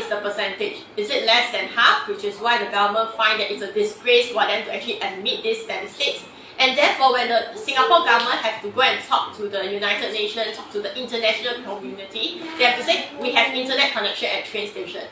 is the percentage? Is it less than half? Which is why the government find that it's a disgrace for them to actually admit these statistics. And therefore, when the Singapore government have to go and talk to the United Nations, talk to the international community, they have to say, we have internet connection at train station.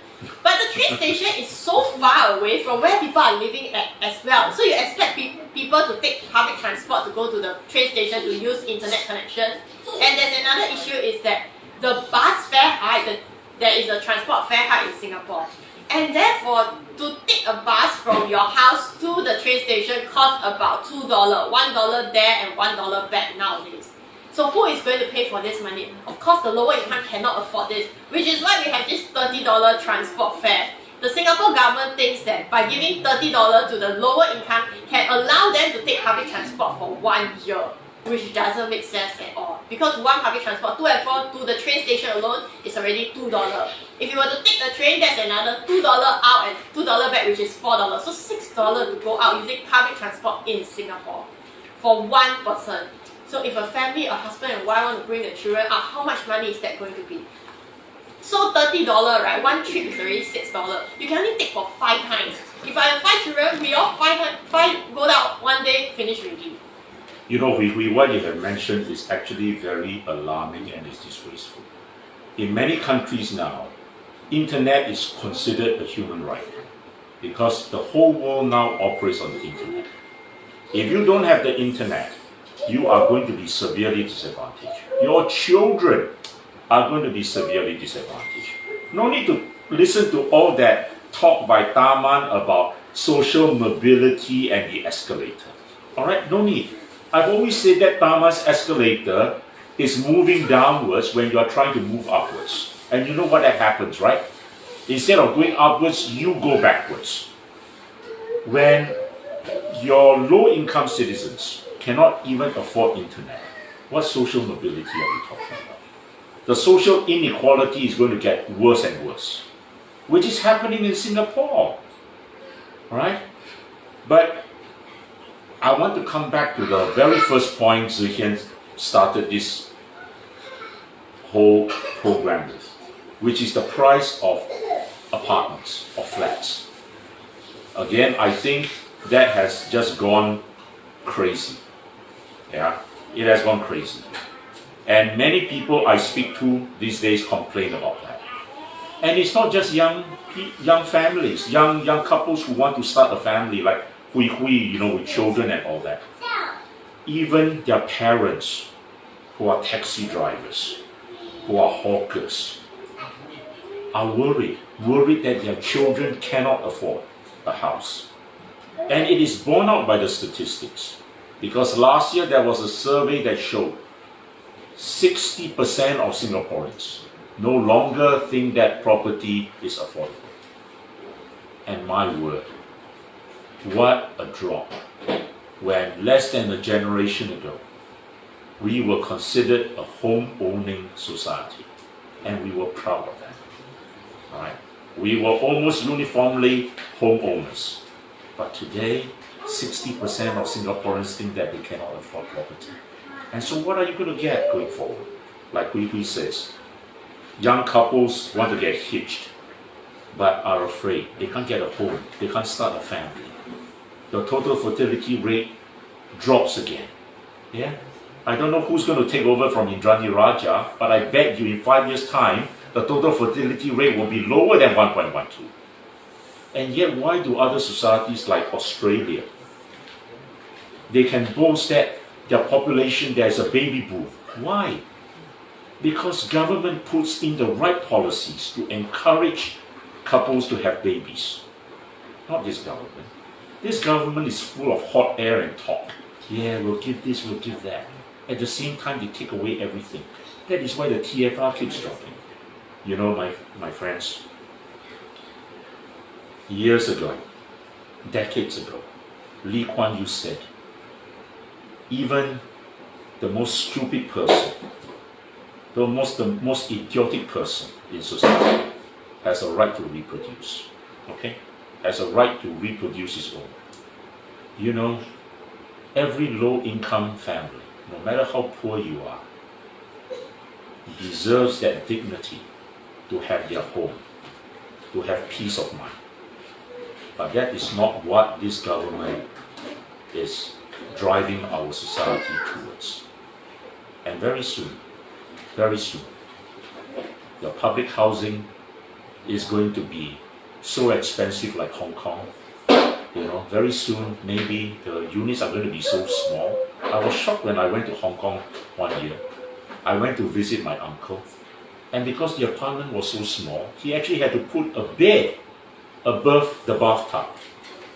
But the train station is so far away from where people are living at as well. So you expect people to take public transport to go to the train station to use internet connection. And there's another issue is that the bus fare hike, there is a transport fare hike in Singapore. And therefore, to take a bus from your house to the train station costs about $2, $1 there and $1 back nowadays. So who is going to pay for this money? Of course, the lower income cannot afford this, which is why we have this $30 transport fare. The Singapore government thinks that by giving $30 to the lower income can allow them to take public transport for 1 year, which doesn't make sense at all. Because one public transport to and fro to the train station alone is already $2. If you were to take the train, that's another $2 out and $2 back, which is $4. So $6 to go out using public transport in Singapore for one person. So if a family, a husband and wife want to bring the children out, how much money is that going to be? So $30, right? One trip is already $6. You can only take for 5 times. If I have 5 children, we all 5 go out one day, finish already. You know, what you have mentioned is actually very alarming and is disgraceful. In many countries now, internet is considered a human right because the whole world now operates on the internet. If you don't have the internet, you are going to be severely disadvantaged. Your children are going to be severely disadvantaged. No need to listen to all that talk by Taman about social mobility and the escalator. Alright, no need. I've always said that Taman's escalator is moving downwards when you are trying to move upwards. And you know what that happens, right? Instead of going upwards, you go backwards. When your low-income citizens cannot even afford internet, what social mobility are we talking about? The social inequality is going to get worse and worse, which is happening in Singapore. Alright? But I want to come back to the very first point Tze Hien started this whole program with, which is the price of apartments or flats. Again, I think that has just gone crazy. Yeah, it has gone crazy. And many people I speak to these days complain about that. And it's not just young families, young couples who want to start a family like Hui Hui, you know, with children and all that. Even their parents who are taxi drivers, who are hawkers, are worried that their children cannot afford a house. And it is borne out by the statistics. Because last year there was a survey that showed 60% of Singaporeans no longer think that property is affordable. And my word, what a drop when less than a generation ago we were considered a home-owning society and we were proud of that. Alright? We were almost uniformly homeowners. But today, 60% of Singaporeans think that they cannot afford property. And so what are you going to get going forward? Like Hui Hui says, young couples want to get hitched but are afraid. They can't get a home. They can't start a family. The total fertility rate drops again. Yeah? I don't know who's going to take over from Indrani Raja, but I bet you in 5 years' time, the total fertility rate will be lower than 1.12. And yet, why do other societies like Australia, they can boast that their population, there's a baby boom? Why? Because government puts in the right policies to encourage couples to have babies. Not this government. This government is full of hot air and talk. Yeah, we'll give this, we'll give that. At the same time, they take away everything. That is why the TFR keeps dropping. You know, my friends, years ago, decades ago, Lee Kuan Yew said, even the most stupid person, the most idiotic person in society has a right to reproduce. Okay? Has a right to reproduce his own. You know, every low-income family, no matter how poor you are, deserves that dignity to have their home. to have peace of mind. But that is not what this government is driving our society towards. And very soon, the public housing is going to be so expensive like Hong Kong. Very soon, maybe the units are going to be so small. I was shocked when I went to Hong Kong one year. I went to visit my uncle, and because the apartment was so small, he actually had to put a bed above the bathtub.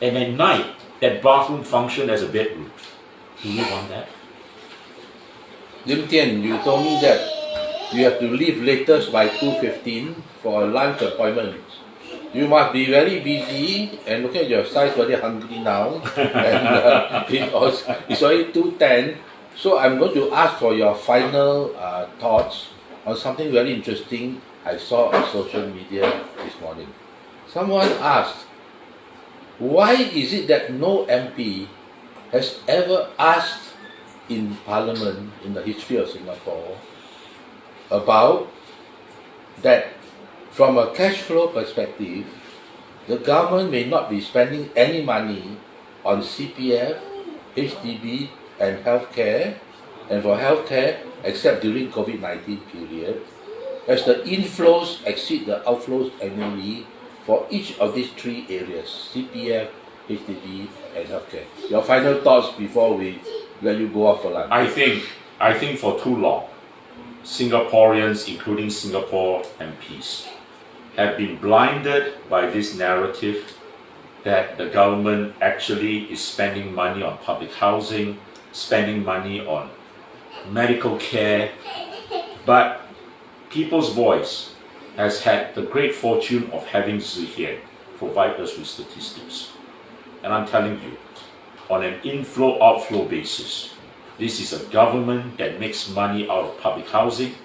And at night, that bathroom functioned as a bedroom. Do you want that? Lim Tian, you told me that you have to leave latest by 2:15 for a lunch appointment. You must be very busy, and look at your size, very hungry now. And it's already 2:10. So I'm going to ask for your final thoughts on something very interesting I saw on social media this morning. Someone asked, why is it that no MP has ever asked in Parliament in the history of Singapore about that from a cash flow perspective, the government may not be spending any money on CPF, HDB and healthcare, and for healthcare except during COVID-19 period, as the inflows exceed the outflows annually for each of these three areas, CPF, HDB and healthcare. Your final thoughts before we let you go off for lunch. I think for too long, Singaporeans, including Singapore MPs, have been blinded by this narrative that the government actually is spending money on public housing, spending money on medical care, but People's Voice has had the great fortune of having Zihian provide us with statistics. And I'm telling you, on an inflow-outflow basis, this is a government that makes money out of public housing,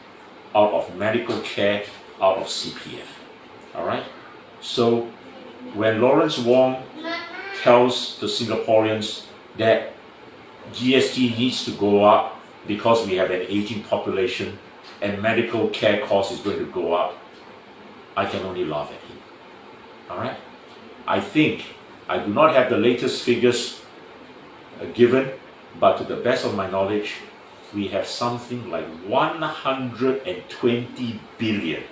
out of medical care, out of CPF. Alright? So, when Lawrence Wong tells the Singaporeans that GST needs to go up because we have an aging population and medical care cost is going to go up, I can only laugh at him. Alright? I think, I do not have the latest figures given, but to the best of my knowledge, we have something like 120 billion.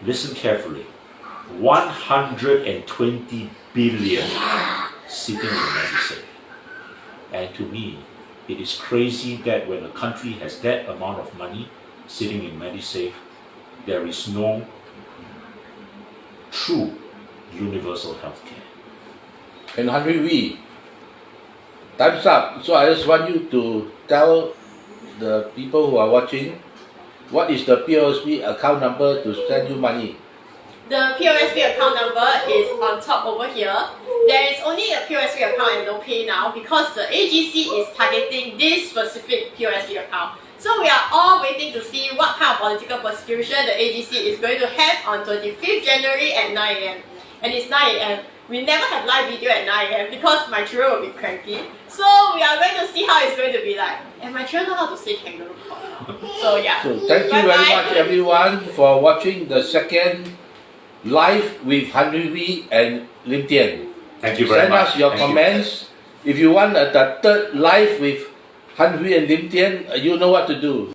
Listen carefully. 120 billion sitting in MediSave. And to me, it is crazy that when a country has that amount of money sitting in MediSave, there is no true universal health care. And Hui, time's up. So I just want you to tell the people who are watching, what is the POSB account number to send you money? The POSB account number is on top over here. There is only a POSB account and no PayNow because the AGC is targeting this specific POSB account. So we are all waiting to see what kind of political persecution the AGC is going to have on 25th January at 9 AM. And it's 9 AM. We never have live video at 9 AM because my children will be cranky. So we are going to see how it's going to be like. And my children know how to say kangaroo court now. So yeah. So thank you very much everyone for watching the second live with Hui and Lim Tian. Thank you very Send much. us your comments. If you want the third live with Hui and Lim Tian, you know what to do.